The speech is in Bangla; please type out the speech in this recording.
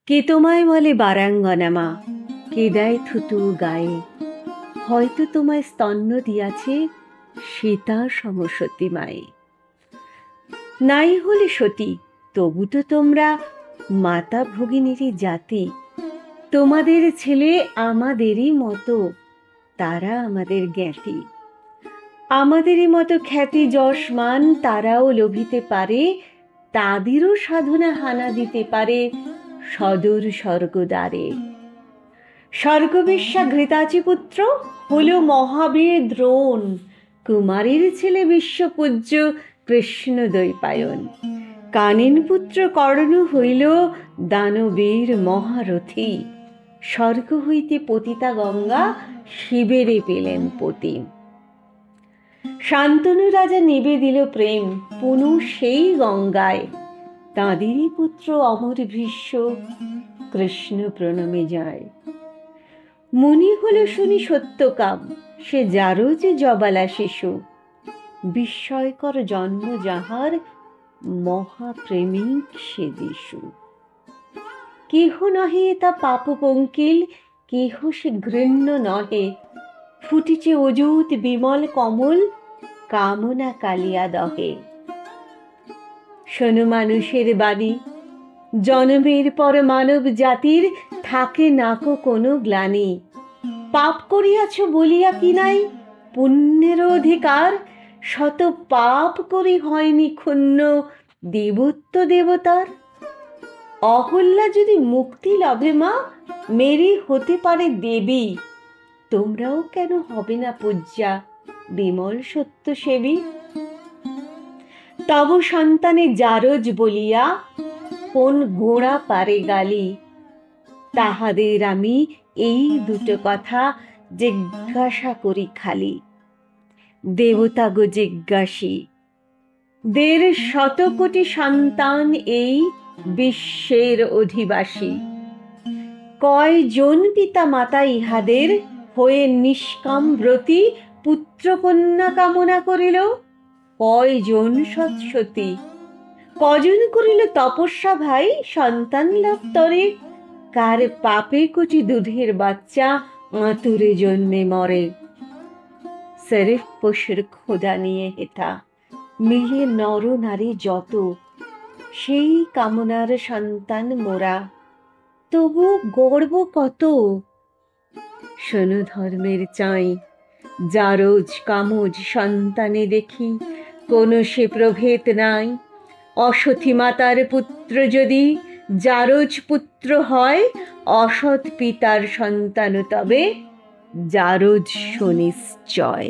কে তোমায় বলে বারাঙ্গনা মা, কে দেয় থুতু গায়ে, হয়তো তোমায় স্তন্য দিয়াছে সীতা সমসতী মায়ে। নাই হলে সতী, তবু তো তোমরা মাতা ভগিনীরই জাতি। তোমাদের ছেলে আমাদেরই মতো, তারা আমাদের জ্ঞাতি। আমাদেরই মতো খ্যাতি যশ মান তারাও লভিতে পারে, তাদেরও সাধনা হানা দিতে পারে সদর স্বর্গদ্বারে। স্বর্গবেশ্যা ঘৃতাচি পুত্র হল মহাবীর দ্রোণ, কুমারীর ছেলে বিশ্বপূজ্য কৃষ্ণ দ্বৈপায়ন। কানেন পুত্র কর্ণ হইল দানবীর মহারথী, স্বর্গ হইতে পতিতা গঙ্গা শিবেরে পেলেন পতি। শান্তনু রাজা নিবে দিল প্রেম পুনু সেই গঙ্গায়, তাঁদেরই পুত্র অমর ভীষ্ম কৃষ্ণ প্রণমে যায়। মুনি হল শুনি সত্যকাম, সে যারও যে জবালা শিশু, বিস্ময়কর জন্ম যাহার মহাপ্রেমিক সে যিশু। কেহ নহে তা পাপ পঙ্কিল, কেহ সে ঘৃণ্য নহে, ফুটিছে অযুত বিমল কমল কামনা কালিয়া দহে। শোনো মানুষের বাণী, জন্মের পর মানব জাতির থাকে নাকো কোনো গ্লানি। পাপ করিয়াছ বলিয়া কি নাই পুণ্যের অধিকার, শত পাপ করি হয়নি ক্ষুণ্ণ দেবত্ব দেবতার। অহল্যা যদি মুক্তি লভে মা, মেরি হতে পারে দেবী, তোমরাও কেন হবে না পূজ্যা বিমল সত্য সেবী। তব সন্তানে জারজ বলিয়া কোন গোড়া পারে গালি, তাহাদের আমি এই দুটো কথা জিজ্ঞাসা করি খালি। দেবতা গো জিজ্ঞাসী, ১৫০ কোটি সন্তান এই বিশ্বের অধিবাসী, কয়জন পিতা মাতা ইহাদের হয়ে নিষ্কাম ব্রতী পুত্র কন্যা কামনা করিল? কয়জন সৎসতী, কজন করিল তপস্যা ভাই সন্তান লাভ তরে? কার পাপে কোটি দুধের বাচ্চা আতুরে জন্মে মরে? সেরেফ পশুর খোদা নিয়ে হেথা মিলে নর নারী যত, সেই কামনার সন্তান মোরা, তবু গর্ব কত। শোনো ধর্মের চাই, জারজ কামজ সন্তানে দেখি কোনো সে প্রভেদ নাই। অসতী মাতার পুত্র যদি জারজ পুত্র হয়, অসৎ পিতার সন্তান তবে জারজ সুনিশ্চয়।